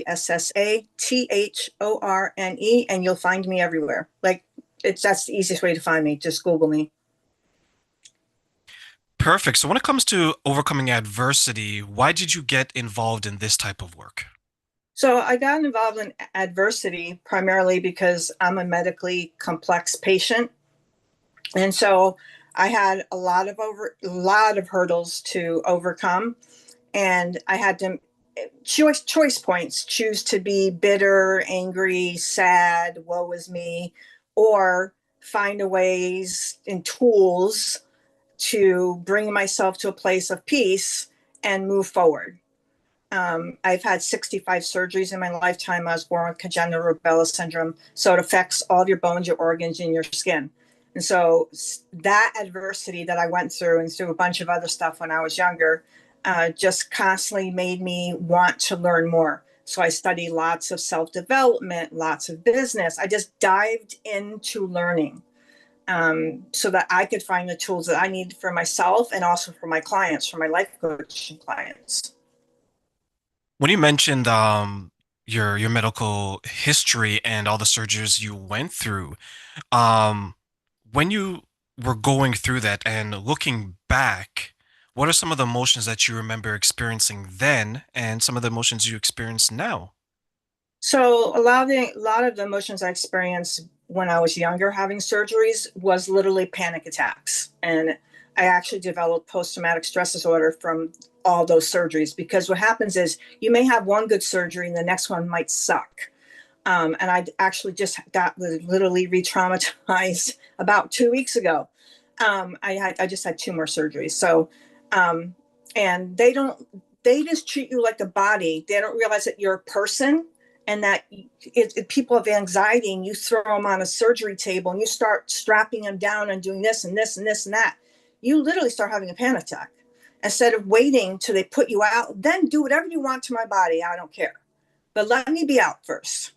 Issa and you'll find me everywhere. Like that's the easiest way to find me. Just Google me. Perfect. So when it comes to overcoming adversity, why did you get involved in this type of work? So I got involved in adversity primarily because I'm a medically complex patient. And so I had a lot of hurdles to overcome. And I had to choice points, choose to be bitter, angry, sad, woe is me, or find a ways and tools to bring myself to a place of peace and move forward. I've had 65 surgeries in my lifetime. I was born with congenital rubella syndrome. So it affects all of your bones, your organs, and your skin. And so that adversity that I went through and through a bunch of other stuff when I was younger just constantly made me want to learn more. So I studied lots of self development, lots of business. I just dived into learning so that I could find the tools that I need for myself and also for my clients, for my life coaching clients. When you mentioned your medical history and all the surgeries you went through, um, when you were going through that and looking back, what are some of the emotions that you remember experiencing then and some of the emotions you experience now? So a lot of the emotions I experienced when I was younger having surgeries was literally panic attacks. And I actually developed post-traumatic stress disorder from all those surgeries because what happens is you may have one good surgery and the next one might suck. And I actually just got literally re-traumatized about 2 weeks ago. I just had two more surgeries. So, um, and they just treat you like a body. They don't realize that you're a person and that people have anxiety and you throw them on a surgery table and you start strapping them down and doing this and this and this and that. You literally start having a panic attack instead of waiting till they put you out. Then do whatever you want to my body. I don't care, but let me be out first.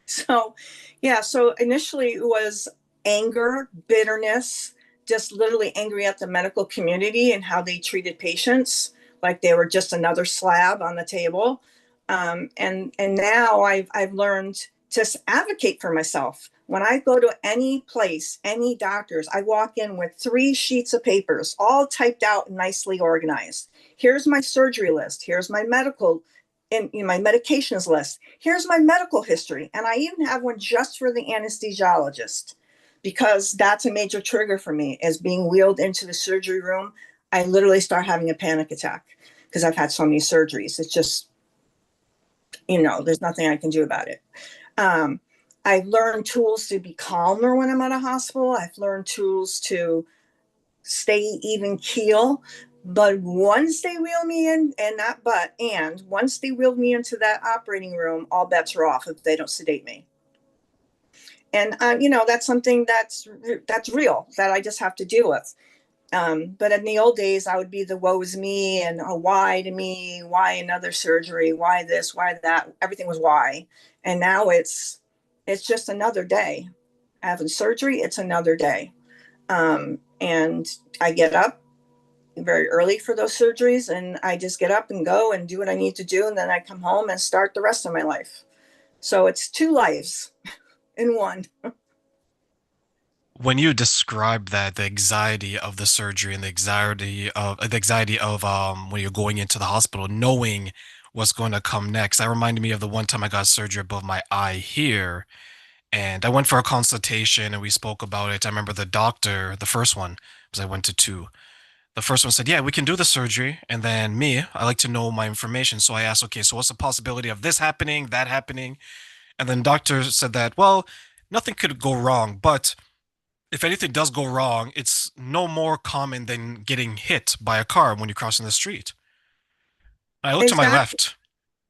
So, yeah, so initially it was anger, bitterness, just literally angry at the medical community and how they treated patients like they were just another slab on the table. And now I've learned to advocate for myself. When I go to any place, any doctors, I walk in with 3 sheets of papers, all typed out and nicely organized. Here's my surgery list. Here's my medical in my medications list. Here's my medical history. And I even have one just for the anesthesiologist because that's a major trigger for me as being wheeled into the surgery room. I literally start having a panic attack because I've had so many surgeries. It's just, there's nothing I can do about it. Um, I've learned tools to be calmer when I'm at a hospital. I've learned tools to stay even keel. But once they wheel me in, and not but, and once they wheel me into that operating room, all bets are off if they don't sedate me. And that's something that's real that I just have to deal with. But in the old days, I would be the woe is me and why to me, why another surgery, why this, why that. Everything was why, and now it's just another day. Having surgery, it's another day. And I get up very early for those surgeries and I just get up and go and do what I need to do. And then I come home and start the rest of my life. So it's two lives in one. When you describe that, the anxiety of the surgery and the anxiety of when you're going into the hospital, knowing what's going to come next, that reminded me of the one time I got surgery above my eye here. And I went for a consultation and we spoke about it. I remember the doctor, the first one, because I went to two. The first one said, "Yeah, we can do the surgery." And then me, I like to know my information. So I asked, "Okay, so what's the possibility of this happening, that happening?" And then doctor said that, "Well, nothing could go wrong, but if anything does go wrong, it's no more common than getting hit by a car when you're crossing the street." I looked to my Exactly. left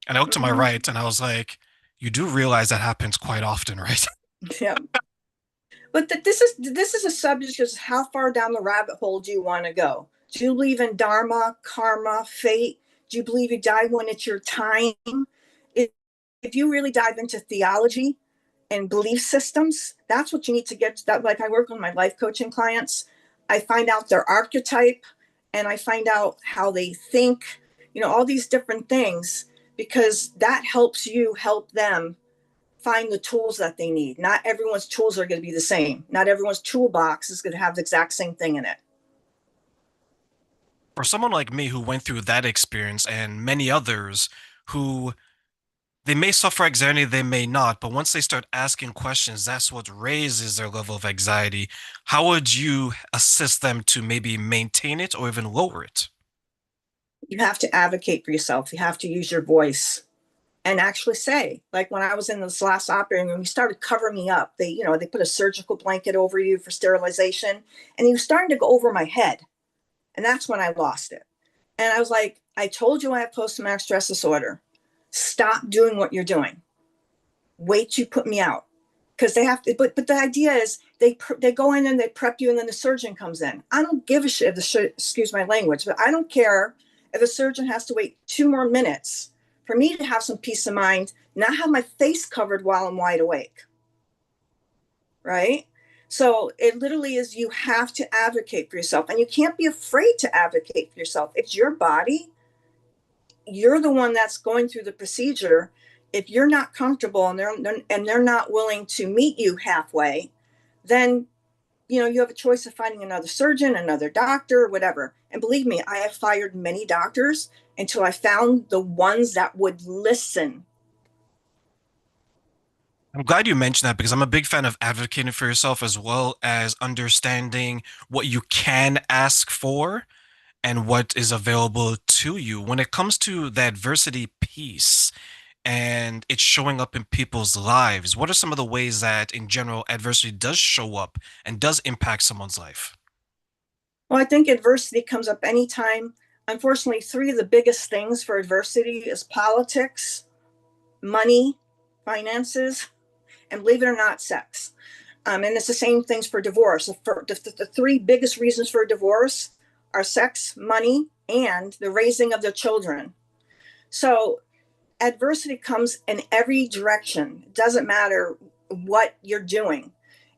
and I looked to my Mm-hmm. right and I was like, "You do realize that happens quite often, right?" Yeah. But this is a subject because how far down the rabbit hole do you want to go? Do you believe in dharma, karma, fate? Do you believe you die when it's your time? If, if you really dive into theology and belief systems, that's what you need to get to that. Like I work with my life coaching clients. I find out their archetype and I find out how they think, all these different things because that helps you help them find the tools that they need. Not everyone's tools are going to be the same. Not everyone's toolbox is going to have the exact same thing in it. For someone like me who went through that experience and many others who they may suffer anxiety, they may not, but once they start asking questions, that's what raises their level of anxiety. How would you assist them to maybe maintain it or even lower it? You have to advocate for yourself. You have to use your voice and actually say, like when I was in this last operating room, he started covering me up. They put a surgical blanket over you for sterilization, and he was starting to go over my head. And that's when I lost it. And I was like, I told you I have post-traumatic stress disorder. Stop doing what you're doing. Wait, you put me out. Because they have to, but the idea is they go in and they prep you, and then the surgeon comes in. I don't give a shit if excuse my language, but I don't care if a surgeon has to wait 2 more minutes for me to have some peace of mind, not have my face covered while I'm wide awake. Right? So it literally is, you have to advocate for yourself, and you can't be afraid to advocate for yourself. It's your body. You're the one that's going through the procedure. If you're not comfortable and they're not willing to meet you halfway, then you have a choice of finding another surgeon, another doctor, whatever. And believe me, I have fired many doctors until I found the ones that would listen. I'm glad you mentioned that because I'm a big fan of advocating for yourself as well as understanding what you can ask for and what is available to you. When it comes to the adversity piece and it's showing up in people's lives, what are some of the ways that, in general, adversity does show up and does impact someone's life? Well, I think adversity comes up anytime. Unfortunately, three of the biggest things for adversity is politics, money, finances, and believe it or not, sex. And it's the same things for divorce. The three biggest reasons for divorce are sex, money, and the raising of the children. So adversity comes in every direction. It doesn't matter what you're doing.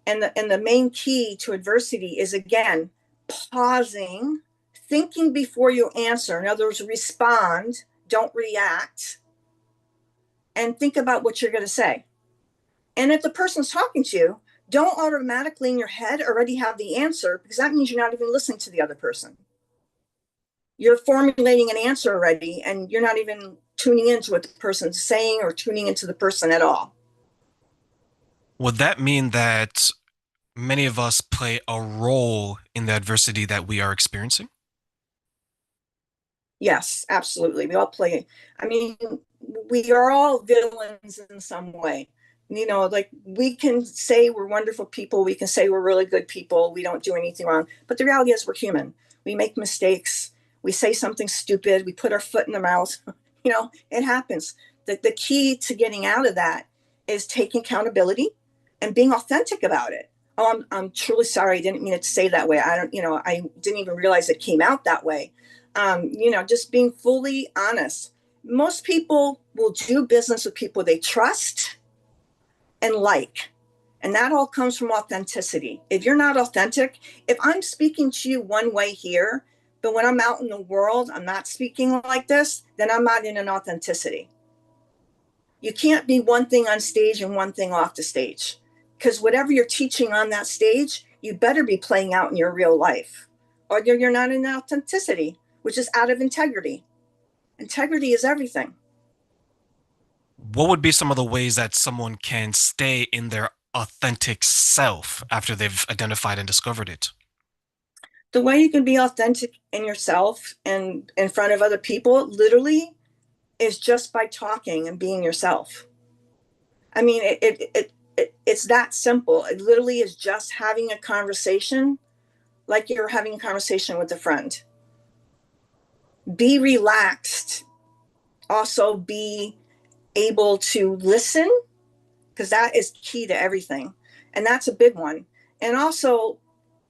And the main key to adversity is, again, pausing, thinking before you answer. In other words, respond, don't react, and think about what you're going to say. And if the person's talking to you, don't automatically in your head already have the answer, because that means you're not even listening to the other person. You're formulating an answer already, and you're not even tuning into what the person's saying or tuning into the person at all. Would that mean that many of us play a role in the adversity that we are experiencing? Yes, absolutely. We all play. I mean, we are all villains in some way. Like we can say we're wonderful people. We can say we're really good people. We don't do anything wrong. But the reality is we're human. We make mistakes. We say something stupid. We put our foot in the mouth. It happens. The key to getting out of that is taking accountability and being authentic about it. Oh, I'm truly sorry. I didn't mean it to say that way. I didn't even realize it came out that way. Just being fully honest. Most people will do business with people they trust and like. And that all comes from authenticity. If you're not authentic, if I'm speaking to you one way here, but when I'm out in the world, I'm not speaking like this, then I'm not in an authenticity. You can't be one thing on stage and one thing off the stage, because whatever you're teaching on that stage, you better be playing out in your real life, or you're not in authenticity, which is out of integrity. Integrity is everything. What would be some of the ways that someone can stay in their authentic self after they've identified and discovered it? The way you can be authentic in yourself and in front of other people, literally, is just by talking and being yourself. I mean, it's that simple. It literally is just having a conversation like you're having a conversation with a friend. Be relaxed. Also, be able to listen, because that is key to everything. And that's a big one. And also,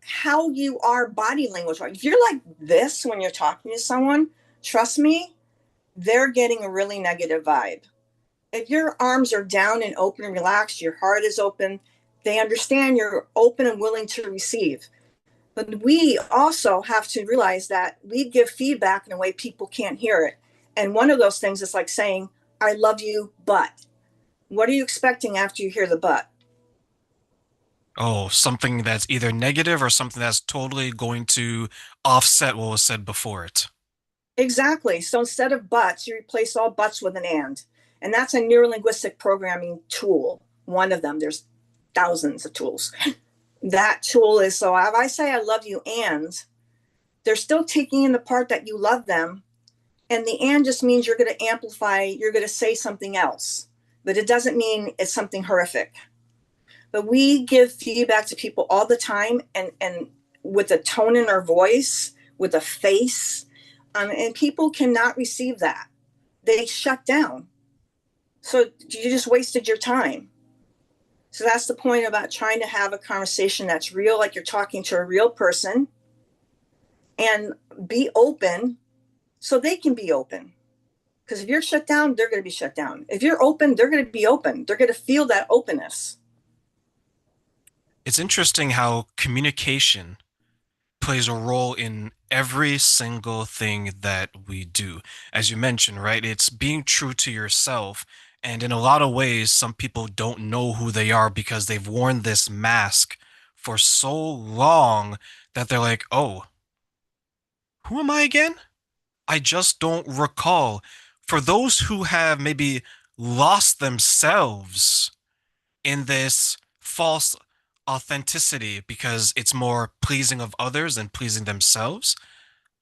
how you are body language. If you're like this when you're talking to someone, trust me, they're getting a really negative vibe. If your arms are down and open and relaxed, your heart is open, they understand you're open and willing to receive. But we also have to realize that we give feedback in a way people can't hear it. And one of those things is like saying, I love you, but what are you expecting after you hear the but? Oh, something that's either negative or something that's totally going to offset what was said before it. Exactly. So instead of buts, you replace all buts with an and. And that's a neurolinguistic programming tool. One of them, there's thousands of tools. That tool is so if I say I love you and they're still taking in the part that you love them. And the and just means you're going to amplify, you're going to say something else. But it doesn't mean it's something horrific. But we give feedback to people all the time and with a tone in our voice, with a face. And people cannot receive that. They shut down. So you just wasted your time. So that's the point about trying to have a conversation that's real, like you're talking to a real person, and be open so they can be open. Because if you're shut down, they're going to be shut down. If you're open, they're going to be open. They're going to feel that openness. It's interesting how communication plays a role in every single thing that we do. As you mentioned, right? It's being true to yourself. And in a lot of ways, some people don't know who they are because they've worn this mask for so long that they're like, oh, who am I again? I just don't recall. For those who have maybe lost themselves in this false authenticity because it's more pleasing of others than pleasing themselves,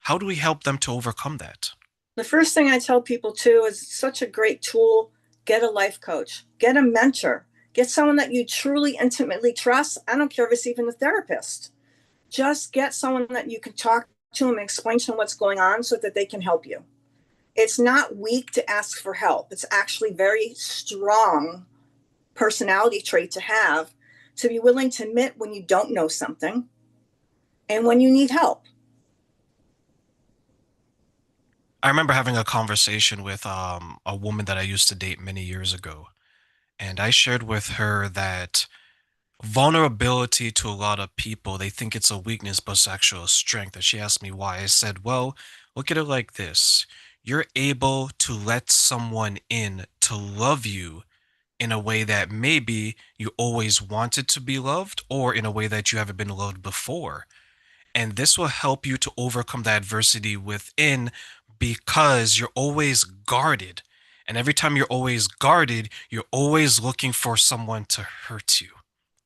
how do we help them to overcome that? The first thing I tell people too is such a great tool. Get a life coach, get a mentor, get someone that you truly intimately trust. I don't care if it's even a therapist. Just get someone that you can talk to them and explain to them what's going on so that they can help you. It's not weak to ask for help. It's actually very strong personality trait to have, to be willing to admit when you don't know something and when you need help. I remember having a conversation with a woman that I used to date many years ago, and I shared with her that vulnerability to a lot of people, they think it's a weakness, but it's actually a strength. And she asked me why. I said, well, look at it like this. You're able to let someone in to love you in a way that maybe you always wanted to be loved or in a way that you haven't been loved before. And this will help you to overcome the adversity within because you're always guarded. And every time you're always guarded, you're always looking for someone to hurt you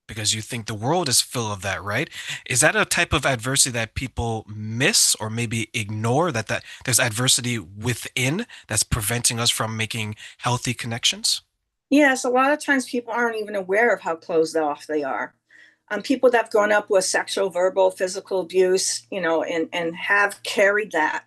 because you think the world is full of that, right? Is that a type of adversity that people miss or maybe ignore that there's adversity within that's preventing us from making healthy connections? Yes, a lot of times people aren't even aware of how closed off they are. People that have grown up with sexual, verbal, physical abuse, and have carried that.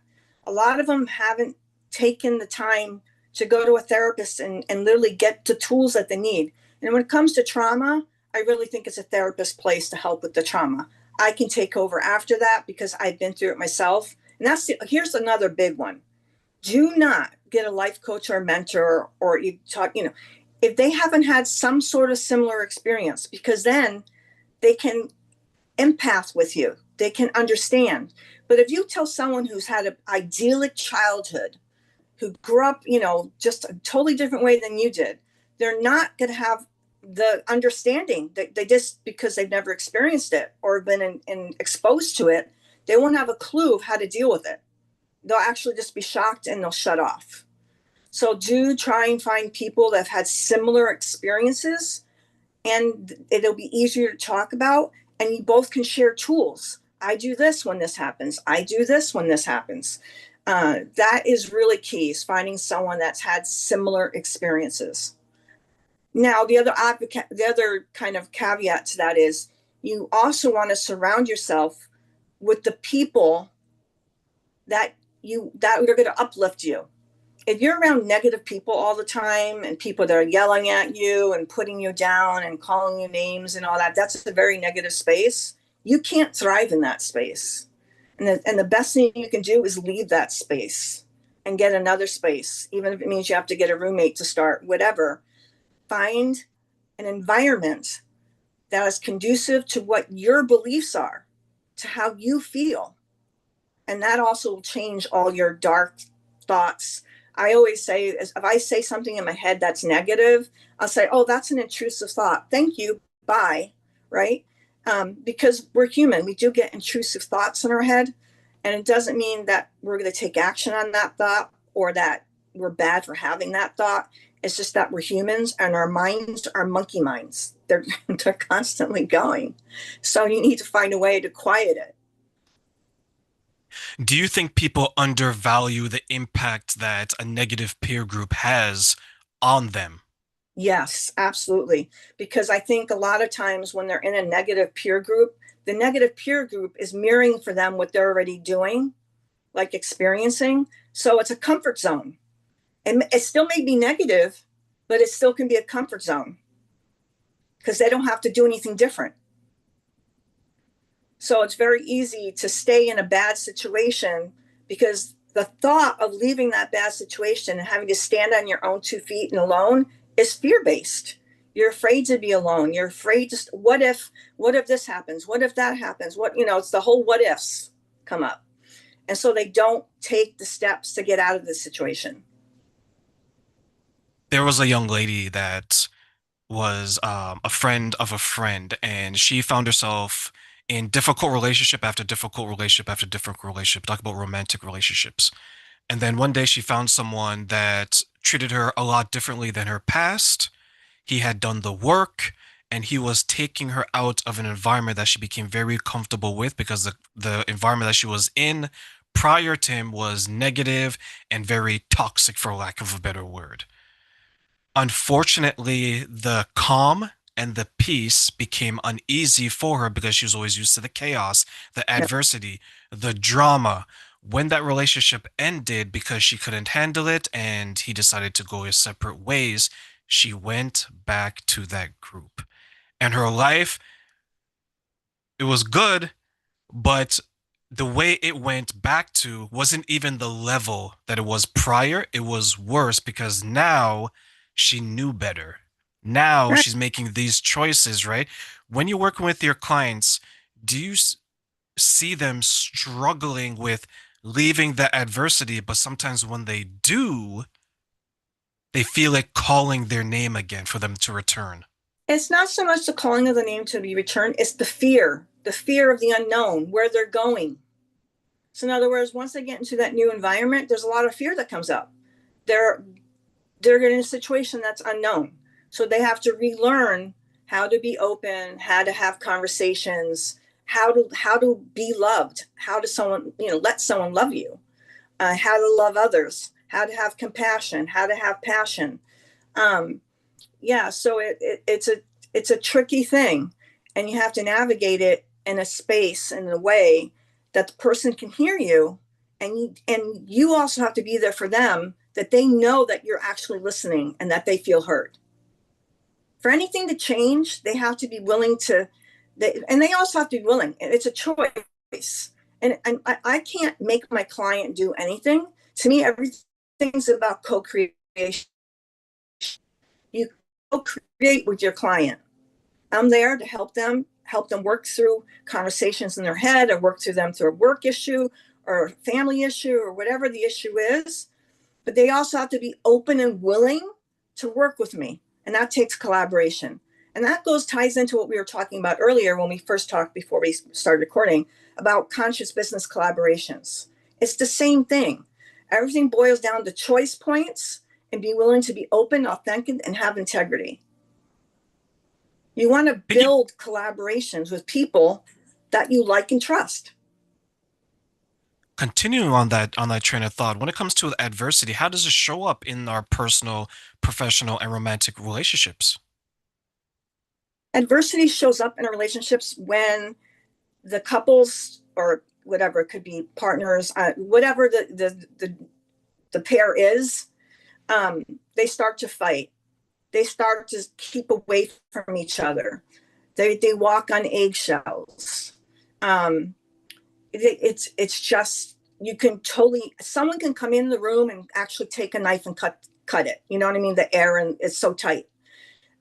A lot of them haven't taken the time to go to a therapist and literally get the tools that they need. And when it comes to trauma, I really think it's a therapist place to help with the trauma. I can take over after that because I've been through it myself. And here's another big one. Do not get a life coach or mentor or you talk, if they haven't had some sort of similar experience, because then they can empath with you. They can understand. But if you tell someone who's had an idyllic childhood, who grew up, just a totally different way than you did, they're not going to have the understanding that they just because they've never experienced it or been exposed to it, they won't have a clue of how to deal with it. They'll actually just be shocked and they'll shut off. So do try and find people that have had similar experiences and it'll be easier to talk about and you both can share tools. I do this when this happens. I do this when this happens. That is really key, is finding someone that's had similar experiences. Now, the other kind of caveat to that is you also want to surround yourself with the people that are going to uplift you. If you're around negative people all the time and people that are yelling at you and putting you down and calling you names and all that, that's a very negative space. You can't thrive in that space. And the best thing you can do is leave that space and get another space, even if it means you have to get a roommate to start, whatever. Find an environment that is conducive to what your beliefs are, to how you feel. And that also will change all your dark thoughts. I always say, if I say something in my head that's negative, I'll say, oh, that's an intrusive thought. Thank you. Bye. Right. Because we're human. We do get intrusive thoughts in our head. And it doesn't mean that we're going to take action on that thought or that we're bad for having that thought. It's just that we're humans and our minds are monkey minds. They're constantly going. So you need to find a way to quiet it. Do you think people undervalue the impact that a negative peer group has on them? Yes, absolutely. Because I think a lot of times when they're in a negative peer group, the negative peer group is mirroring for them what they're already doing, like experiencing. So it's a comfort zone. And it still may be negative, but it still can be a comfort zone because they don't have to do anything different. So it's very easy to stay in a bad situation because the thought of leaving that bad situation and having to stand on your own 2 feet and alone is fear-based. You're afraid to be alone. You're afraid to, what if this happens? What if that happens? It's the whole what ifs come up. And so they don't take the steps to get out of the situation. There was a young lady that was a friend of a friend, and she found herself in difficult relationship after difficult relationship after difficult relationship. Talk about romantic relationships. And then one day she found someone that treated her a lot differently than her past. He had done the work, and he was taking her out of an environment that she became very comfortable with because the environment that she was in prior to him was negative and very toxic, for lack of a better word. Unfortunately, the calm and the peace became uneasy for her because she was always used to the chaos, the Yeah. adversity, the drama. When that relationship ended because she couldn't handle it and he decided to go his separate ways, she went back to that group. And her life, it was good, but the way it went back to wasn't even the level that it was prior. It was worse because now she knew better. Now Right. she's making these choices, right? When you're working with your clients, do you see them struggling with leaving the adversity, but sometimes when they do, they feel it calling their name again for them to return? It's not so much the calling of the name to be returned, it's the fear of the unknown, where they're going. So in other words, once they get into that new environment, there's a lot of fear that comes up. They're they're in a situation that's unknown. So they have to relearn how to be open, how to have conversations, how to be loved, how to someone, let someone love you, how to love others, how to have compassion, how to have passion. Um, yeah, so it's a tricky thing, and you have to navigate it in a space and in a way that the person can hear you, and you also have to be there for them, that they know that you're actually listening and that they feel heard. For anything to change, they have to be willing to, and they also have to be willing. It's a choice, and I can't make my client do anything. To me, everything's about co-creation. You co-create with your client. I'm there to help them work through conversations in their head, or work through them through a work issue or a family issue or whatever the issue is. But they also have to be open and willing to work with me. And that takes collaboration. And that ties into what we were talking about earlier when we first talked before we started recording about conscious business collaborations. It's the same thing. Everything boils down to choice points and be willing to be open, authentic, and have integrity. You want to Can you build collaborations with people that you like and trust. continuing on that train of thought, when it comes to adversity, how does it show up in our personal, professional, and romantic relationships? Adversity shows up in relationships when the couples, or whatever, it could be partners, whatever the pair is, they start to fight. They start to keep away from each other. They walk on eggshells. Um, it's just, you can totally, someone can come in the room and actually take a knife and cut it. You know what I mean? The air, and it's so tight.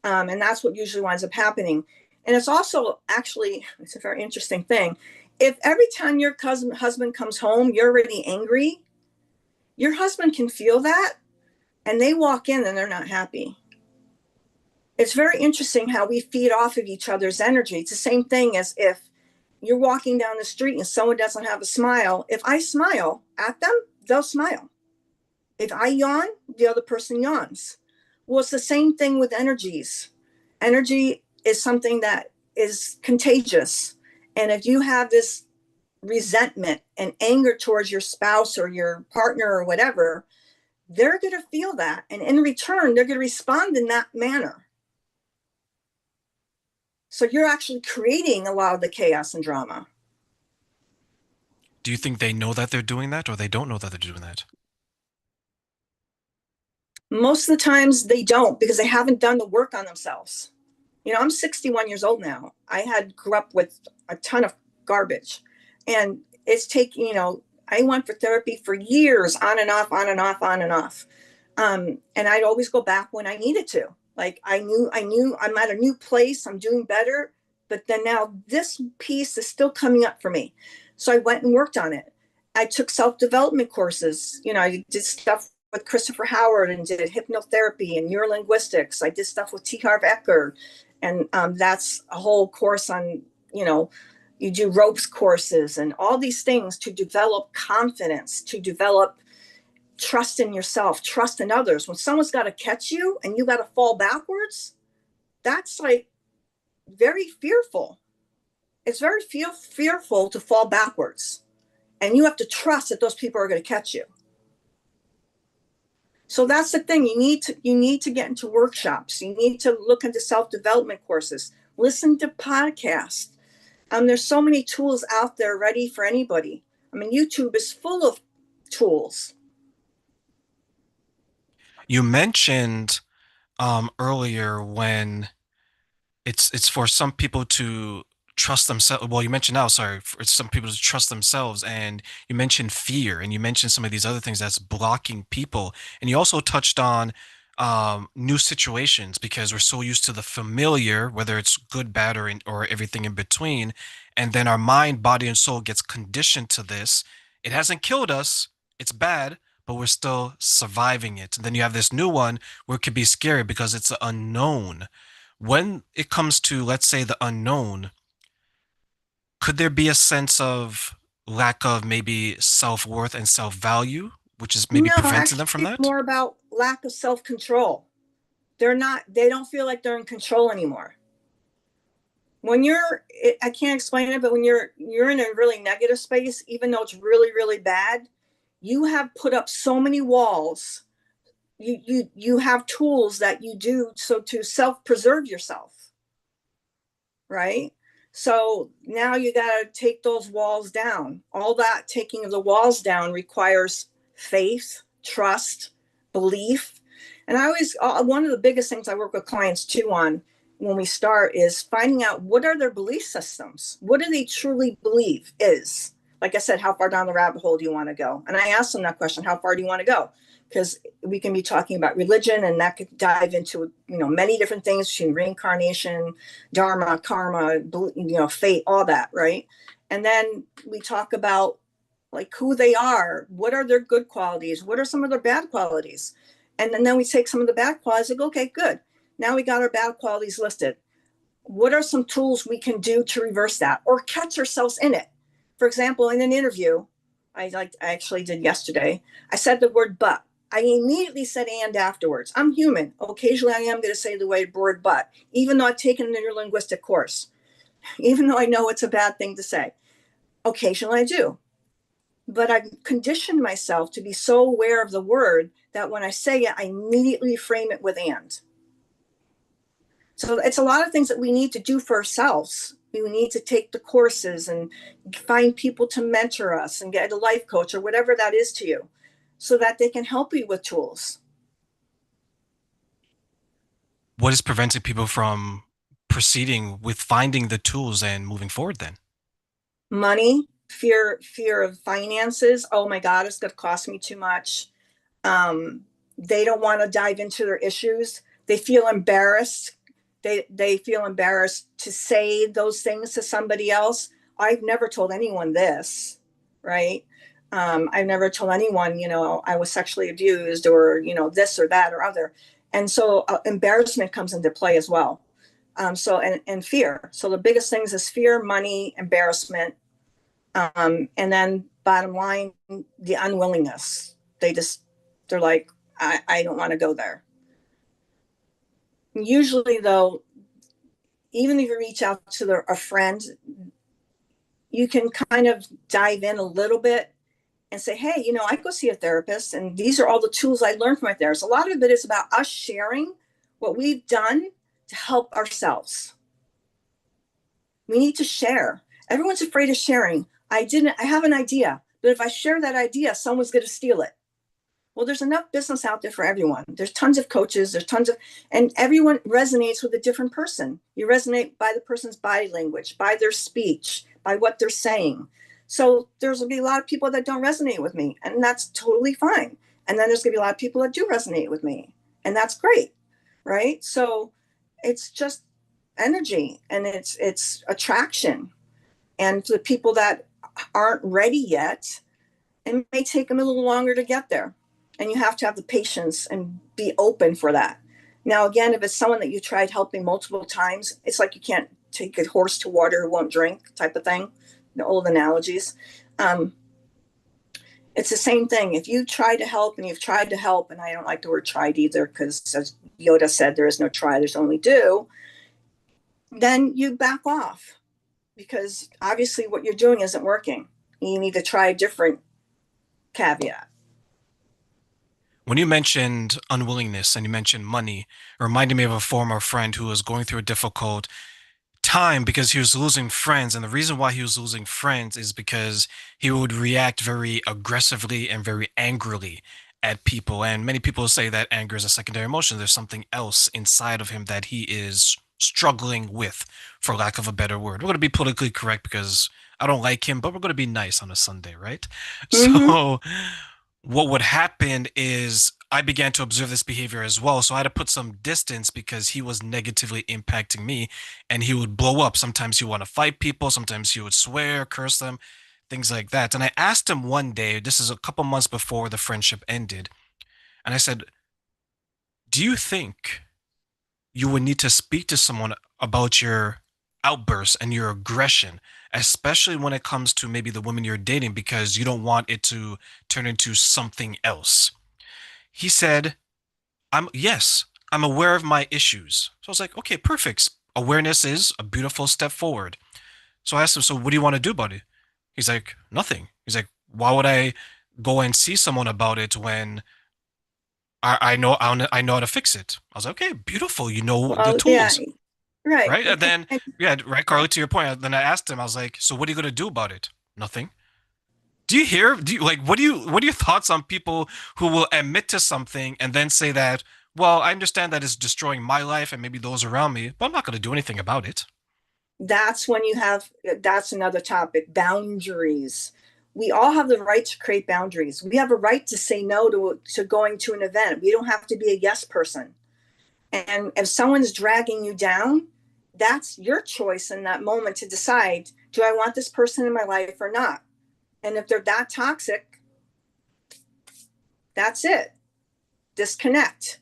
And that's what usually winds up happening. And it's also, actually, it's a very interesting thing. If every time your husband comes home, you're already angry, your husband can feel that, and they walk in and they're not happy. It's very interesting how we feed off of each other's energy. It's the same thing as if you're walking down the street and someone doesn't have a smile. If I smile at them, they'll smile. If I yawn, the other person yawns. Well, it's the same thing with energies. Energy is something that is contagious. And if you have this resentment and anger towards your spouse or your partner or whatever, they're going to feel that. And in return, they're going to respond in that manner. So you're actually creating a lot of the chaos and drama. Do you think they know that they're doing that, or they don't know that they're doing that? Most of the times they don't, because they haven't done the work on themselves. You know, I'm 61 years old now. I had grew up with a ton of garbage, and it's taking, you know, I went for therapy for years, on and off, on and off, on and off. And I'd always go back when I needed to. Like I knew I'm at a new place, I'm doing better, but then now this piece is still coming up for me. So I went and worked on it. I took self-development courses. You know, I did stuff with Christopher Howard and did hypnotherapy and neurolinguistics. I did stuff with T. Harv Eker, and that's a whole course on, you know, you do ropes courses and all these things to develop confidence, to develop trust in yourself, trust in others. When someone's got to catch you and you got to fall backwards, that's like very fearful. It's very fearful to fall backwards. And you have to trust that those people are going to catch you. So that's the thing. You need to get into workshops. You need to look into self-development courses, listen to podcasts. There's so many tools out there ready for anybody. I mean, YouTube is full of tools. You mentioned earlier when it's for some people to trust themselves. Well, you mentioned now, sorry, for some people to trust themselves, and you mentioned fear, and you mentioned some of these other things that's blocking people, and you also touched on new situations because we're so used to the familiar, whether it's good, bad, or everything in between, and then our mind, body, and soul gets conditioned to this. It hasn't killed us. It's bad, but we're still surviving it. And then you have this new one where it could be scary because it's the unknown. When it comes to, let's say, the unknown, could there be a sense of lack of maybe self-worth and self-value, which is maybe No, preventing them actually, from it's that? more about lack of self-control. They don't feel like they're in control anymore. When I can't explain it, but when you're in a really negative space, even though it's really, really bad, you have put up so many walls. You have tools that you do so to self-preserve yourself, right? So now you got to take those walls down. All that taking of the walls down requires faith, trust, belief. And I always, one of the biggest things I work with clients too on when we start is finding out what are their belief systems? What do they truly believe is? Like I said, how far down the rabbit hole do you want to go? And I ask them that question, how far do you want to go? Because we can be talking about religion, and that could dive into, you know, many different things, between reincarnation, dharma, karma, you know, fate, all that, right? And then we talk about like who they are, what are their good qualities, what are some of their bad qualities, and then we take some of the bad qualities and go, okay, good, now we got our bad qualities listed. What are some tools we can do to reverse that or catch ourselves in it? For example, in an interview I actually did yesterday, I said the word but. I immediately said and afterwards. I'm human. Occasionally I am going to say the word but, even though I've taken an linguistic course, even though I know it's a bad thing to say. Occasionally I do. But I've conditioned myself to be so aware of the word that when I say it, I immediately frame it with and. So it's a lot of things that we need to do for ourselves. We need to take the courses and find people to mentor us and get a life coach or whatever that is to you, so that they can help you with tools. What is preventing people from proceeding with finding the tools and moving forward then? Money, fear of finances. Oh my God, it's going to cost me too much. They don't want to dive into their issues. They feel embarrassed. They feel embarrassed to say those things to somebody else. I've never told anyone this, right? I've never told anyone, I was sexually abused or, this or that or other. And so embarrassment comes into play as well. And fear. So the biggest things is fear, money, embarrassment. And then bottom line, the unwillingness. They're like, I don't want to go there. Usually though, even if you reach out to a friend, you can kind of dive in a little bit and say, hey, I go see a therapist and these are all the tools I learned from my therapist. A lot of it is about us sharing what we've done to help ourselves. We need to share. Everyone's afraid of sharing. I have an idea, but if I share that idea, someone's going to steal it. Well, there's enough business out there for everyone. There's tons of coaches, and everyone resonates with a different person. You resonate by the person's body language, by their speech, by what they're saying. So there's going to be a lot of people that don't resonate with me, and that's totally fine. And then there's going to be a lot of people that do resonate with me, and that's great, right? So it's just energy, and it's attraction. And for the people that aren't ready yet, it may take them a little longer to get there. And you have to have the patience and be open for that. Now, again, if it's someone that you tried helping multiple times, it's like you can't take a horse to water who won't drink type of thing, the old analogies. It's the same thing. If you try to help and you've tried to help, and I don't like the word tried either, because as Yoda said, there is no try, there's only do, then you back off, because obviously what you're doing isn't working. You need to try a different caveat. When you mentioned unwillingness and you mentioned money, it reminded me of a former friend who was going through a difficult time because he was losing friends. And the reason why he was losing friends is because he would react very aggressively and very angrily at people. And many people say that anger is a secondary emotion. There's something else inside of him that he is struggling with, for lack of a better word. We're going to be politically correct because I don't like him, but we're going to be nice on a Sunday, right? Mm-hmm. So what would happen is I began to observe this behavior as well. So I had to put some distance because he was negatively impacting me and he would blow up. Sometimes he would want to fight people. Sometimes he would swear, curse them, things like that. And I asked him one day, this is a couple months before the friendship ended, and I said, do you think you would need to speak to someone about your outbursts and your aggression, especially when it comes to maybe the women you're dating, because you don't want it to turn into something else? He said, yes, I'm aware of my issues. So I was like, okay, perfect. Awareness is a beautiful step forward. So I asked him, so what do you want to do about it? He's like, nothing. He's like, why would I go and see someone about it when I know how to fix it? I was like, okay, beautiful. You know the Well, yeah, tools, right. right? And then, yeah, right, Yeah, Carly, to your point. Then I asked him, I was like, so what are you going to do about it? Nothing. Do you like, what are your thoughts on people who will admit to something and then say that, well, I understand that it's destroying my life and maybe those around me, but I'm not going to do anything about it. that's when that's another topic, boundaries. We all have the right to create boundaries. We have a right to say no to going to an event. We don't have to be a yes person. And if someone's dragging you down, that's your choice in that moment to decide, do I want this person in my life or not? And if they're that toxic, that's it. Disconnect.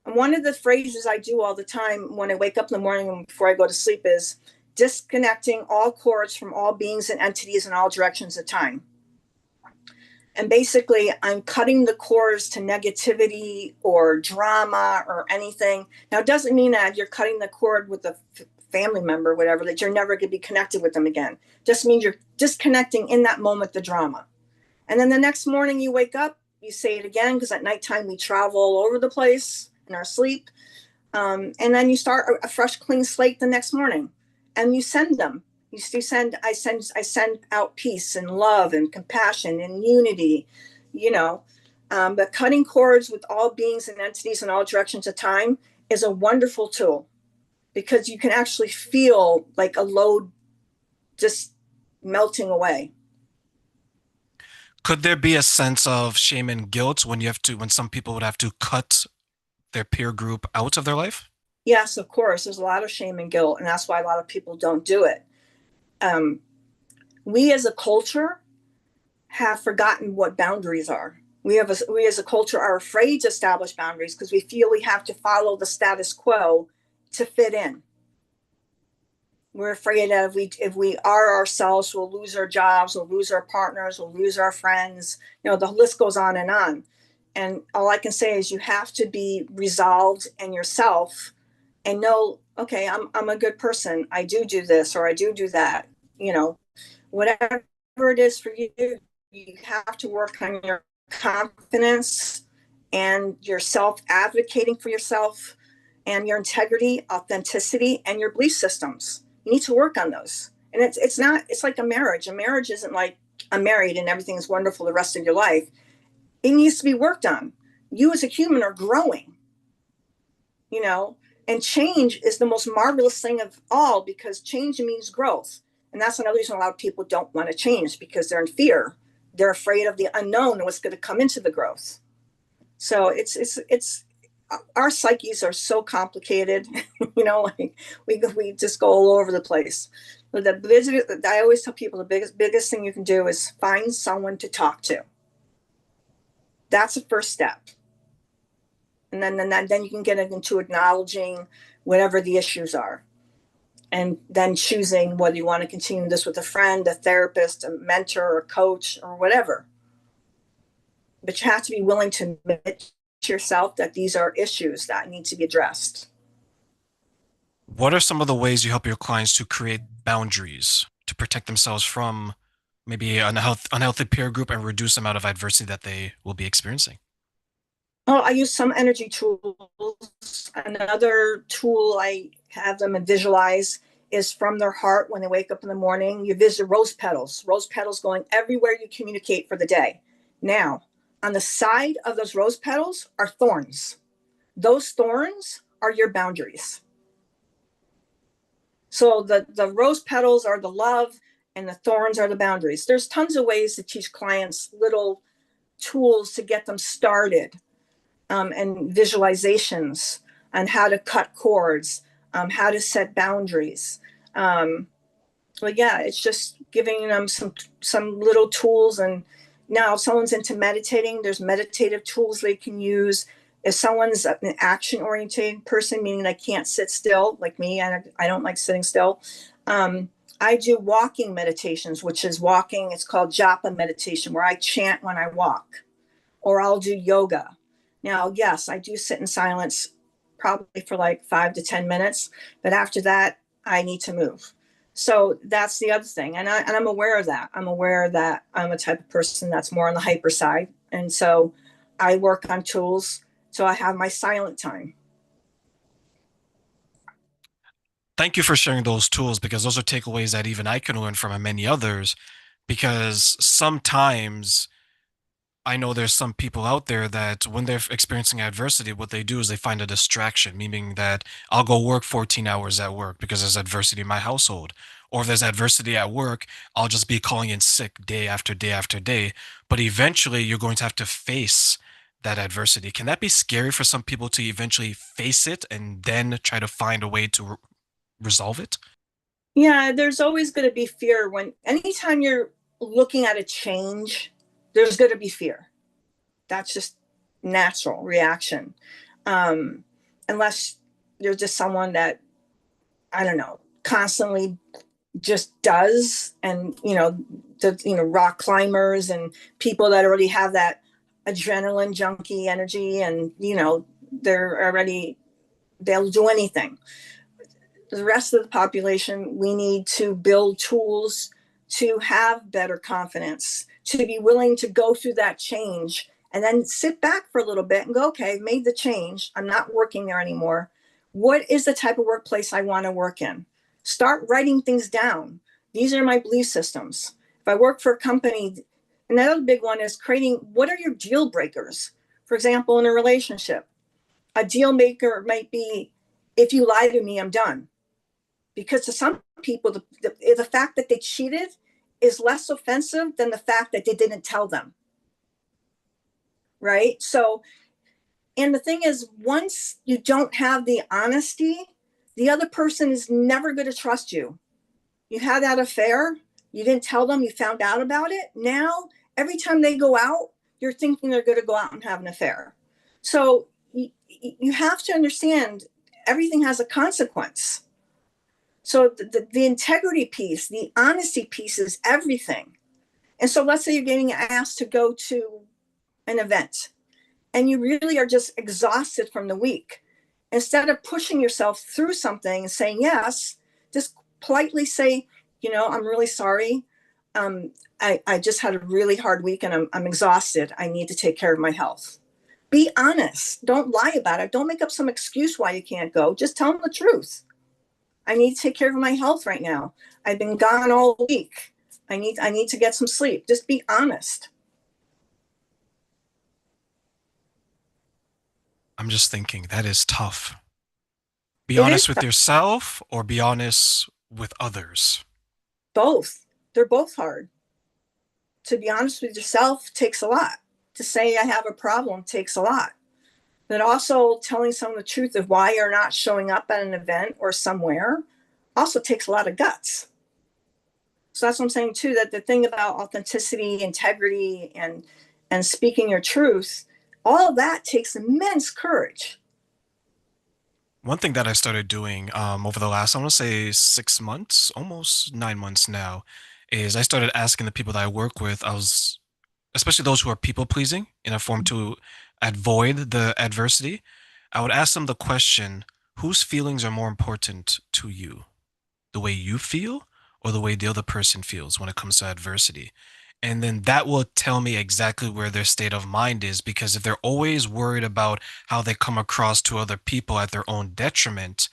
And one of the phrases I do all the time when I wake up in the morning and before I go to sleep is disconnecting all cords from all beings and entities in all directions at time. And basically, I'm cutting the cords to negativity or drama or anything. Now, it doesn't mean that you're cutting the cord with a family member, whatever, that you're never going to be connected with them again. Just means you're disconnecting in that moment the drama. And then the next morning you wake up, you say it again, because at nighttime we travel all over the place in our sleep. And then you start a fresh, clean slate the next morning, and you send them. I send out peace and love and compassion and unity, you know. But cutting cords with all beings and entities in all directions of time is a wonderful tool, because you can actually feel like a load just melting away. Could there be a sense of shame and guilt when when some people would have to cut their peer group out of their life? Yes, of course, there's a lot of shame and guilt, and that's why a lot of people don't do it. We as a culture have forgotten what boundaries are. We as a culture are afraid to establish boundaries because we feel we have to follow the status quo to fit in. We're afraid that if we are ourselves, we'll lose our jobs, we'll lose our partners, we'll lose our friends. You know, the list goes on and on. And all I can say is you have to be resolved in yourself and know, okay, I'm a good person. I do this or I do that. You know, whatever it is for you, you have to work on your confidence and your self advocating for yourself and your integrity, authenticity, and your belief systems. You need to work on those. And it's not, it's like a marriage. A marriage isn't like I'm married and everything's wonderful the rest of your life. It needs to be worked on. You as a human are growing, you know, and change is the most marvelous thing of all because change means growth. And that's another reason a lot of people don't want to change because they're in fear. They're afraid of the unknown and what's going to come into the growth. So it's our psyches are so complicated, you know, like we just go all over the place. But I always tell people the biggest thing you can do is find someone to talk to. That's the first step. And then you can get into acknowledging whatever the issues are. And then choosing whether you want to continue this with a friend, a therapist, a mentor, a coach, or whatever. But you have to be willing to admit to yourself that these are issues that need to be addressed. What are some of the ways you help your clients to create boundaries to protect themselves from maybe an unhealthy peer group and reduce the amount of adversity that they will be experiencing? Oh, I use some energy tools. Another tool I have them visualize is from their heart when they wake up in the morning. You visit rose petals going everywhere you communicate for the day. Now, on the side of those rose petals are thorns. Those thorns are your boundaries. So the rose petals are the love and the thorns are the boundaries. There's tons of ways to teach clients little tools to get them started. And visualizations on how to cut cords, how to set boundaries. But yeah, it's just giving them some little tools. And now if someone's into meditating, there's meditative tools they can use. If someone's an action-oriented person, meaning they can't sit still, like me, and I don't like sitting still, I do walking meditations, which is walking. It's called japa meditation, where I chant when I walk, or I'll do yoga. Now, yes, I do sit in silence probably for like 5 to 10 minutes, but after that, I need to move. So that's the other thing. And I'm aware of that. I'm aware that I'm a type of person that's more on the hyper side. And so I work on tools. So I have my silent time. Thank you for sharing those tools because those are takeaways that even I can learn from and many others. Because sometimes I know there's some people out there that when they're experiencing adversity, what they do is they find a distraction, meaning that I'll go work 14 hours at work because there's adversity in my household. Or if there's adversity at work, I'll just be calling in sick day after day after day. But eventually, you're going to have to face that adversity. Can that be scary for some people to eventually face it and then try to find a way to resolve it? Yeah, there's always going to be fear when anytime you're looking at a change, there's going to be fear. That's just natural reaction. Um, Unless you're just someone that, I don't know, constantly just does, and rock climbers and people that already have that adrenaline junkie energy, and they're already, they'll do anything. The rest of the population, we need to build tools to have better confidence, to be willing to go through that change and then sit back for a little bit and go, okay, I've made the change, I'm not working there anymore. What is the type of workplace I want to work in? Start writing things down. These are my belief systems. If I work for a company, another big one is creating, what are your deal breakers? For example, in a relationship, a deal maker might be, if you lie to me, I'm done. Because to some people, the fact that they cheated is less offensive than the fact that they didn't tell them. Right? So, and the thing is, once you don't have the honesty, the other person is never going to trust you. You had that affair, you didn't tell them, you found out about it. Now every time they go out, you're thinking they're going to go out and have an affair. So you have to understand everything has a consequence. So the integrity piece, the honesty piece is everything. And so let's say you're getting asked to go to an event and you really are just exhausted from the week. Instead of pushing yourself through something and saying yes, just politely say, I'm really sorry. I just had a really hard week and I'm exhausted. I need to take care of my health. Be honest. Don't lie about it. Don't make up some excuse why you can't go. Just tell them the truth. I need to take care of my health right now. I've been gone all week. I need to get some sleep. Just be honest. I'm just thinking that is tough. Be It is honest with yourself or be honest with others. both. They're both hard. To be honest with yourself takes a lot. To say I have a problem takes a lot. But also telling someone the truth of why you're not showing up at an event or somewhere also takes a lot of guts. So that's what I'm saying too, that the thing about authenticity, integrity, and speaking your truth, all of that takes immense courage. One thing that I started doing over the last, I want to say 6 months, almost 9 months now, is I started asking the people that I work with, especially those who are people pleasing in a form to avoid the adversity. I would ask them the question, whose feelings are more important to you? The way you feel or the way the other person feels when it comes to adversity? And then that will tell me exactly where their state of mind is, because if they're always worried about how they come across to other people at their own detriment,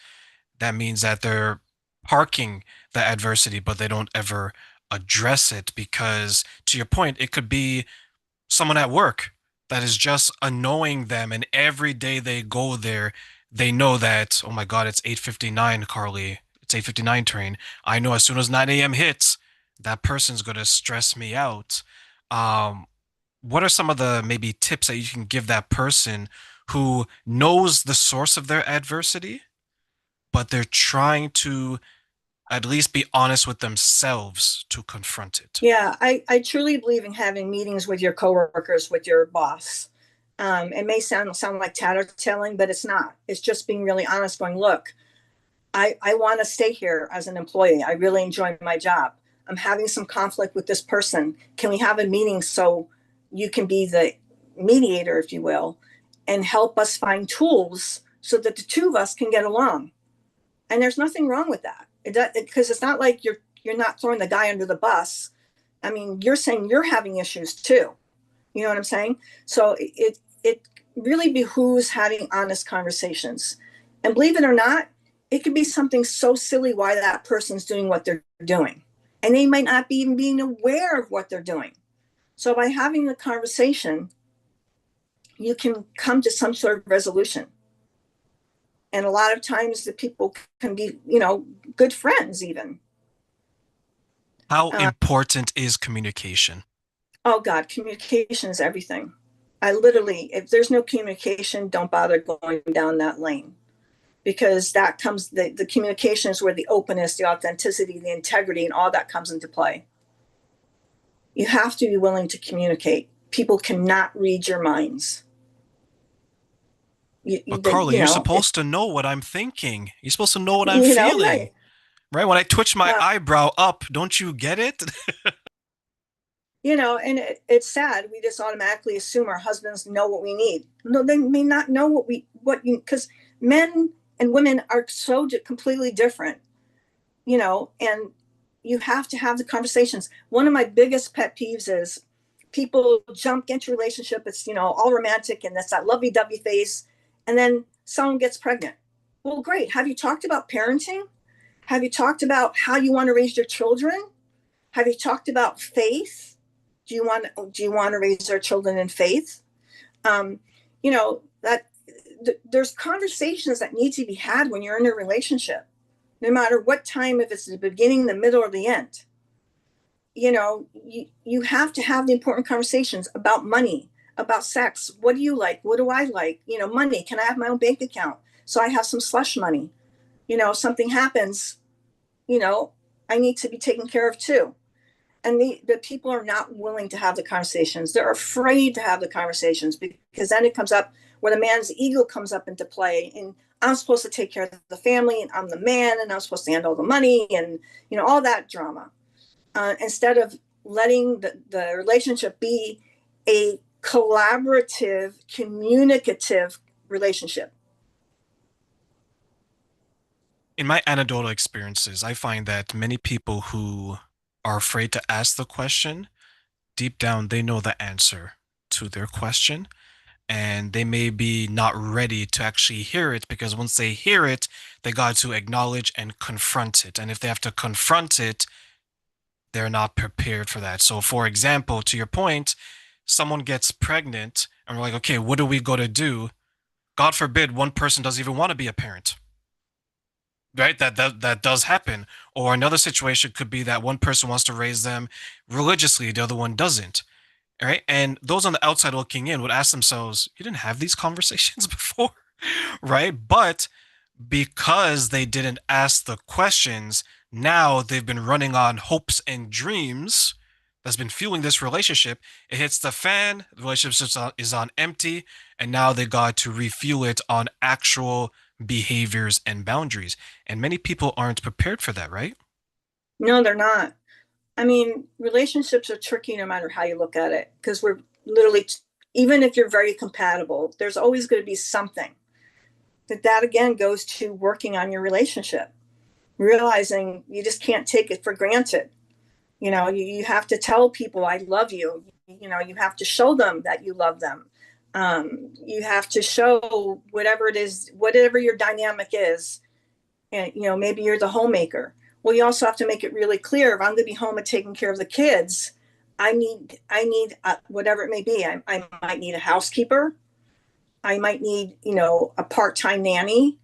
that means that they're parking the adversity, but they don't ever address it. Because to your point, it could be someone at work that is just annoying them, and every day they go there, they know that, oh my God, it's 8:59, Carly. It's 8:59 train. I know as soon as 9 a.m. hits, that person's going to stress me out. Um, what are some of the maybe tips that you can give that person who knows the source of their adversity, but they're trying to at least be honest with themselves to confront it? Yeah, I truly believe in having meetings with your coworkers, with your boss. It may sound like tattletaling, but it's not. It's just being really honest, going, look, I want to stay here as an employee. I really enjoy my job. I'm having some conflict with this person. Can we have a meeting so you can be the mediator, if you will, and help us find tools so that the two of us can get along? And there's nothing wrong with that. Because it's not like you're not throwing the guy under the bus. I mean, you're saying you're having issues too. You know what I'm saying? So it really behooves having honest conversations. And believe it or not, it could be something so silly why that person's doing what they're doing. And they might not be even being aware of what they're doing. So by having the conversation, you can come to some sort of resolution. And a lot of times the people can be, good friends even. How important is communication? Oh God, communication is everything. I literally, if there's no communication, don't bother going down that lane, because that comes, the communication is where the openness, the authenticity, the integrity, and all that comes into play. You have to be willing to communicate. People cannot read your minds. But Carly, you're supposed to know what I'm thinking. You're supposed to know what I'm feeling. Right. Right? When I twitch my Well, eyebrow up, don't you get it? and it's sad. We just automatically assume our husbands know what we need. No, they may not know because men and women are so completely different, and you have to have the conversations. One of my biggest pet peeves is people jump into a relationship. It's, all romantic and that's that lovey dovey face. And then someone gets pregnant. Well, great. Have you talked about parenting? Have you talked about how you want to raise your children? Have you talked about faith? Do you want to raise our children in faith? Um, that there's conversations that need to be had when you're in a relationship, no matter what time, if it's the beginning, the middle, or the end. You have to have the important conversations about money, about sex. What do you like? What do I like? Money. Can I have my own bank account so I have some slush money? If something happens, I need to be taken care of too. And the people are not willing to have the conversations. They're afraid to have the conversations because then it comes up where the man's ego comes up into play. And I'm supposed to take care of the family, and I'm the man, and I'm supposed to handle the money, and all that drama. Instead of letting the relationship be a collaborative, communicative relationship. In my anecdotal experiences, I find that many people who are afraid to ask the question, deep down, they know the answer to their question. And they may be not ready to actually hear it because once they hear it, they got to acknowledge and confront it. And if they have to confront it, they're not prepared for that. So, for example, to your point, someone gets pregnant and we're like, okay, what do we got to do? God forbid one person doesn't even want to be a parent, right? That does happen. Or another situation could be that one person wants to raise them religiously, the other one doesn't. All right. And those on the outside looking in would ask themselves, you didn't have these conversations before, right? But because they didn't ask the questions, now they've been running on hopes and dreams that's been fueling this relationship. It hits the fan, the relationship is on empty, and now they got to refuel it on actual behaviors and boundaries. And many people aren't prepared for that, right? No, they're not. I mean, relationships are tricky no matter how you look at it, because we're literally, even if you're very compatible, there's always going to be something. That again goes to working on your relationship, realizing you just can't take it for granted. You have to tell people, I love you. You have to show them that you love them. You have to show whatever it is, whatever your dynamic is. And, maybe you're the homemaker. Well, you also have to make it really clear, if I'm going to be home and taking care of the kids, I need whatever it may be. I might need a housekeeper. I might need, a part-time nanny.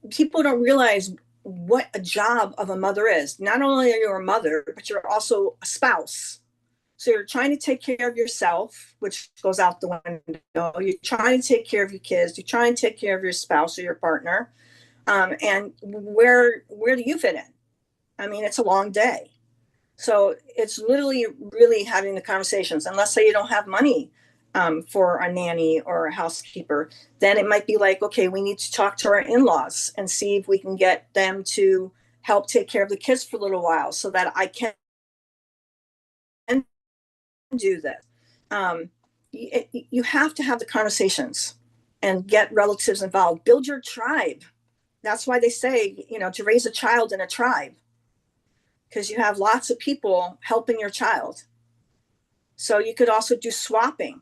People don't realize what a job of a mother is. Not only are you a mother, but you're also a spouse. So you're trying to take care of yourself, which goes out the window. You're trying to take care of your kids. You're trying to take care of your spouse or your partner. And where do you fit in? I mean, it's a long day. So it's literally really having the conversations. And let's say you don't have money for a nanny or a housekeeper, then it might be like, okay, we need to talk to our in-laws and see if we can get them to help take care of the kids for a little while so that I can do this. You have to have the conversations and get relatives involved. Build your tribe. That's why they say, to raise a child in a tribe, because you have lots of people helping your child. So you could also do swapping.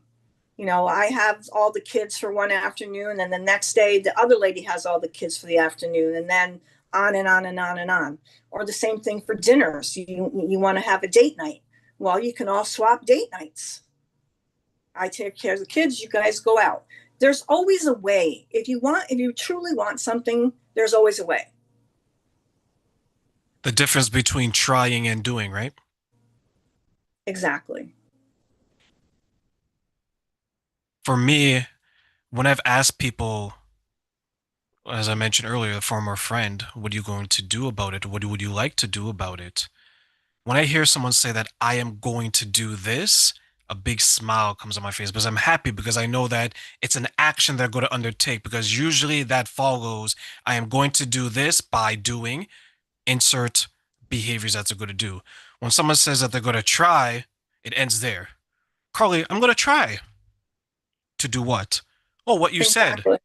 I have all the kids for one afternoon, and the next day the other lady has all the kids for the afternoon, and then on and on and on and on. Or the same thing for dinners. You want to have a date night. Well, you can all swap date nights. I take care of the kids, you guys go out. There's always a way. If you truly want something, there's always a way. The difference between trying and doing, right? Exactly. For me, when I've asked people, as I mentioned earlier, a former friend, what are you going to do about it? What would you like to do about it? When I hear someone say that I am going to do this, a big smile comes on my face because I'm happy because I know that it's an action they're going to undertake, because usually that follows, I am going to do this by doing insert behaviors that they're going to do. When someone says that they're going to try, it ends there. Carly, I'm going to try to do what? Oh, what you said. Exactly.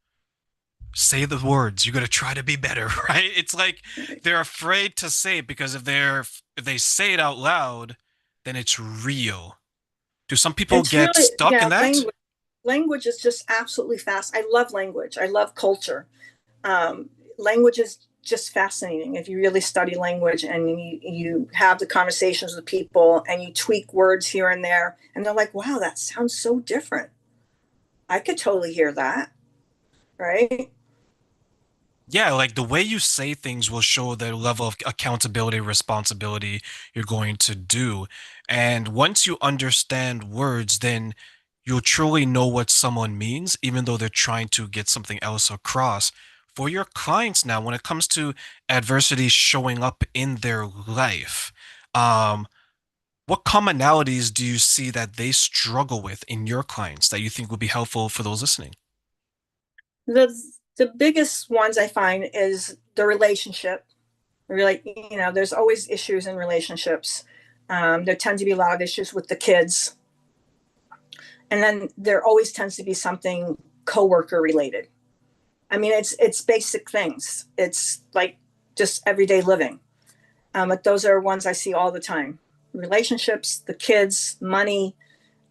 Say the words. You're going to try to be better, right? It's like they're afraid to say it because if they say it out loud, then it's real. Do some people It's get really, stuck in yeah, that? language is just absolutely fast. I love language. I love culture. Language is just fascinating. If you really study language and you have the conversations with people and you tweak words here and there, and they're like, wow, that sounds so different. I could totally hear that. Right. Yeah, like the way you say things will show the level of accountability, responsibility you're going to do. And once you understand words, then you'll truly know what someone means, even though they're trying to get something else across. For your clients now, when it comes to adversity showing up in their life, What commonalities do you see that they struggle with in your clients that you think would be helpful for those listening? The the biggest ones I find is the relationship. Really, there's always issues in relationships. There tend to be a lot of issues with the kids, and then there always tends to be something coworker related. I mean, it's basic things. It's like just everyday living. But those are ones I see all the time: relationships, the kids, money,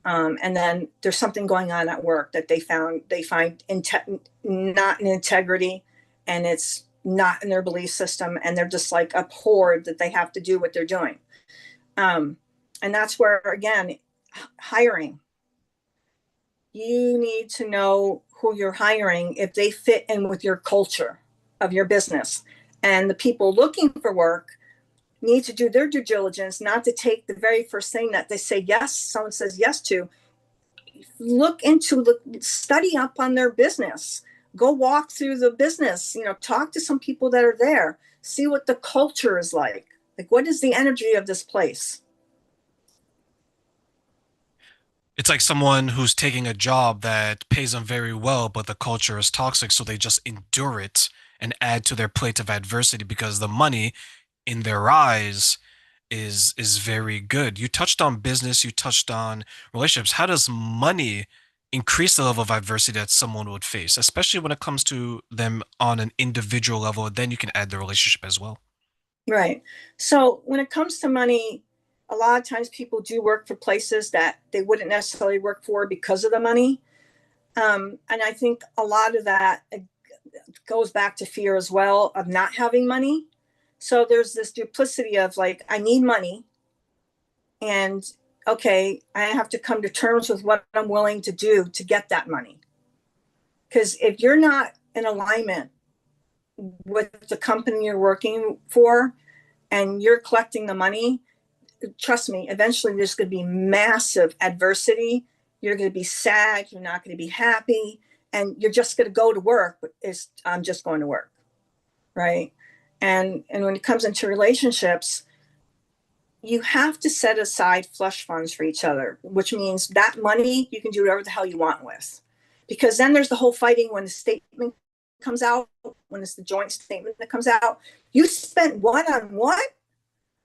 and then there's something going on at work that they find not in integrity, and it's not in their belief system, and they're just like abhorred that they have to do what they're doing. Um, and that's where, again, hiring. You need to know who you're hiring if they fit in with your culture of your business. And the people looking for work need to do their due diligence, not to take the very first thing that they say yes, someone says yes to. Study up on their business. Go walk through the business, talk to some people that are there, see what the culture is like. Like, what is the energy of this place? It's like someone who's taking a job that pays them very well, but the culture is toxic, so they just endure it and add to their plate of adversity because the money in their eyes is very good. You touched on business, you touched on relationships. How does money increase the level of adversity that someone would face, especially when it comes to them on an individual level? Then you can add the relationship as well. Right. So when it comes to money, a lot of times people do work for places that they wouldn't necessarily work for because of the money. And I think a lot of that goes back to fear as well of not having money. So there's this duplicity of like, I need money, and okay, I have to come to terms with what I'm willing to do to get that money. Because if you're not in alignment with the company you're working for and you're collecting the money, trust me, eventually there's going to be massive adversity. You're going to be sad. You're not going to be happy. And you're just going to go to work. I'm just going to work. Right. And when it comes into relationships, you have to set aside flush funds for each other, which means that money you can do whatever the hell you want with. Because then there's the whole fighting when the statement comes out, when it's the joint statement that comes out. You spent what on what?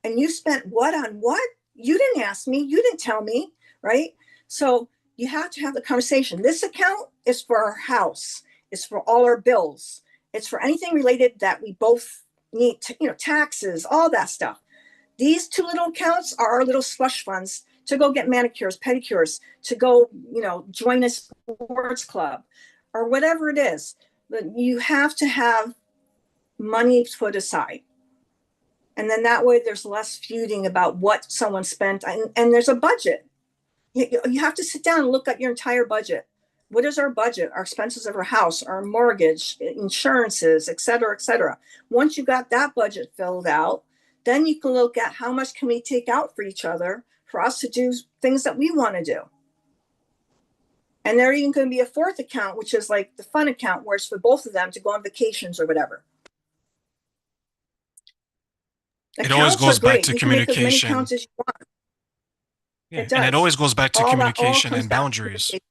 And you spent what on what? You didn't ask me. You didn't tell me. Right. So you have to have the conversation. This account is for our house, it's for all our bills, it's for anything related that we both need to, taxes, all that stuff. These two little accounts are our little slush funds to go get manicures, pedicures, to go, join a sports club or whatever it is. But you have to have money put aside. And then that way there's less feuding about what someone spent, and there's a budget. You have to sit down and look at your entire budget. What is our budget? Our expenses of our house, our mortgage, insurances, et cetera, et cetera. Once you got that budget filled out, then you can look at how much can we take out for each other for us to do things that we want to do. And there even going to be a fourth account, which is like the fun account, where it's for both of them to go on vacations or whatever. It always Accounts are goes back great. to You can make as many communication. accounts as you want. Yeah, It and it does. always goes back to All that all communication comes and back to boundaries. communication.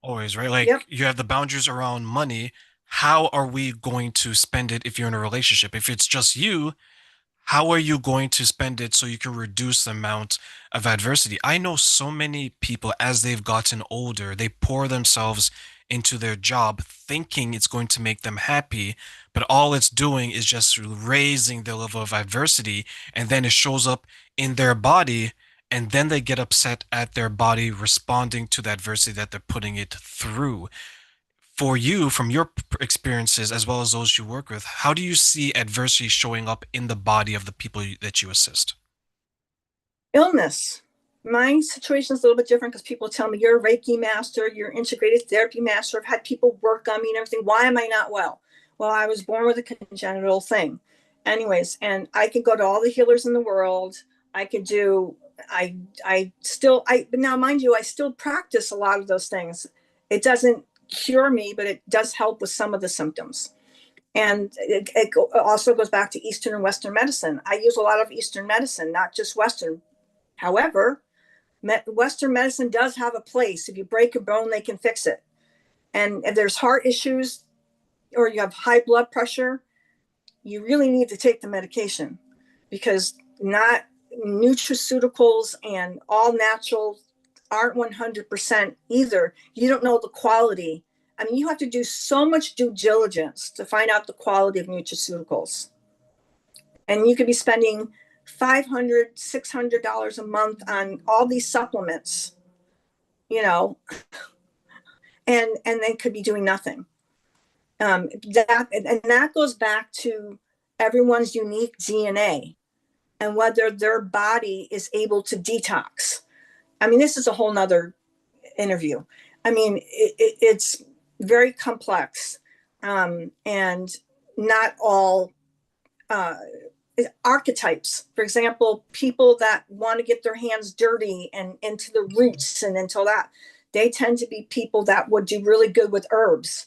Always, right? Like Yep. you have the boundaries around money. How are we going to spend it if you're in a relationship? If it's just you, how are you going to spend it so you can reduce the amount of adversity? I know so many people as they've gotten older, they pour themselves into their job thinking it's going to make them happy, but all it's doing is just raising the level of adversity, and then it shows up in their body, and then they get upset at their body responding to the adversity that they're putting it through. For you, from your experiences as well as those you work with, how do you see adversity showing up in the body of the people that you assist? Illness. My situation is a little bit different because people tell me you're a Reiki master, you're integrated therapy master. I've had people work on me and everything. Why am I not well? Well, I was born with a congenital thing. Anyways, and I could go to all the healers in the world. I could do, but now mind you, I still practice a lot of those things. It doesn't cure me, but it does help with some of the symptoms. And it also goes back to Eastern and Western medicine. I use a lot of Eastern medicine, not just Western. However, Western medicine does have a place. If you break a bone, they can fix it. And if there's heart issues or you have high blood pressure, you really need to take the medication, because not nutraceuticals and all natural aren't 100% either. You don't know the quality. I mean, you have to do so much due diligence to find out the quality of nutraceuticals. And you could be spending $500, $600 a month on all these supplements, you know, and they could be doing nothing. That goes back to everyone's unique DNA and whether their body is able to detox. I mean, this is a whole nother interview. I mean, it's very complex, and not all archetypes. For example, people that want to get their hands dirty and into the roots and into that, they tend to be people that would do really good with herbs.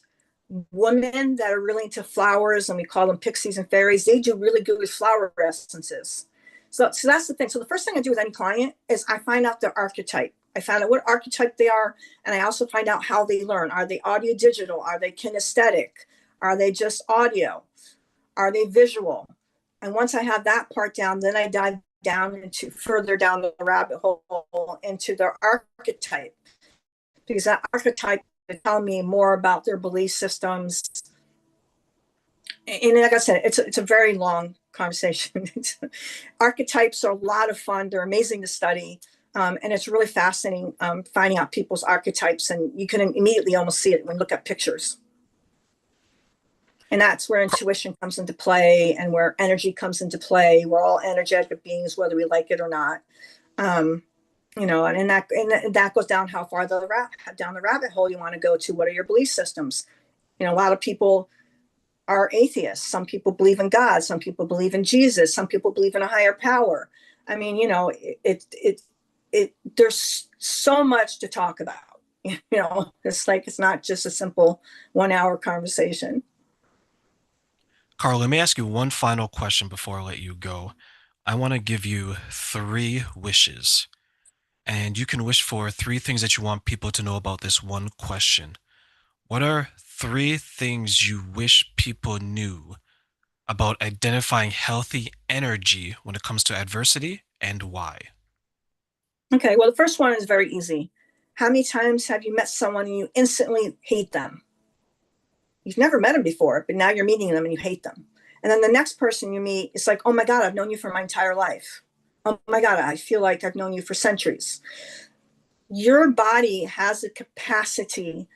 Women that are really into flowers, and we call them pixies and fairies, they do really good with flower essences. So that's the thing. So the first thing I do with any client is I find out their archetype. I find out what archetype they are, and I also find out how they learn. Are they audio digital? Are they kinesthetic? Are they just audio? Are they visual? And once I have that part down, then I dive down into further down the rabbit hole into their archetype, because that archetype is telling me more about their belief systems. And like I said, it's a very long conversation. Archetypes are a lot of fun. They're amazing to study. And it's really fascinating finding out people's archetypes. And you can immediately almost see it when you look at pictures. And that's where intuition comes into play, and where energy comes into play. We're all energetic beings, whether we like it or not. You know, and that goes down how far down the rabbit hole you want to go to. What are your belief systems? You know, a lot of people are atheists. Some people believe in God. Some people believe in Jesus. Some people believe in a higher power. I mean, you know, there's so much to talk about. You know, it's like, it's not just a simple 1 hour conversation. Carl, let me ask you one final question before I let you go. I want to give you 3 wishes, and you can wish for 3 things that you want people to know about this one question. What are 3 things you wish people knew about identifying healthy energy when it comes to adversity, and why? Okay, well, the first one is very easy. How many times have you met someone and you instantly hate them? You've never met them before, but now you're meeting them and you hate them. And then the next person you meet, it's like, oh my God, I've known you for my entire life. Oh my God, I feel like I've known you for centuries. Your body has the capacity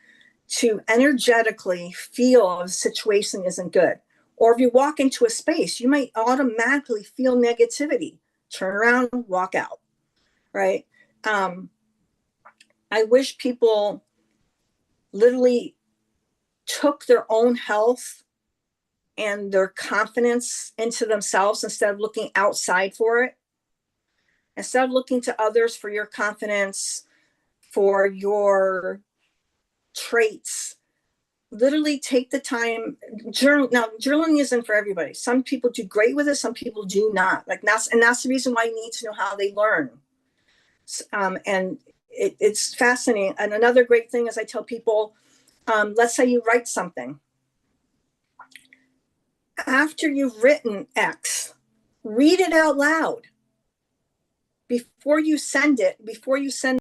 to energetically feel if a situation isn't good. Or if you walk into a space, you might automatically feel negativity. Turn around, walk out, right? I wish people literally took their own health and their confidence into themselves instead of looking outside for it. Instead of looking to others for your confidence, for your traits, literally take the time. Journal. Now, journaling isn't for everybody. Some people do great with it. Some people do not. Like that's the reason why you need to know how they learn. And it's fascinating. And another great thing is I tell people, let's say you write something. After you've written X, read it out loud before you send it. Before you send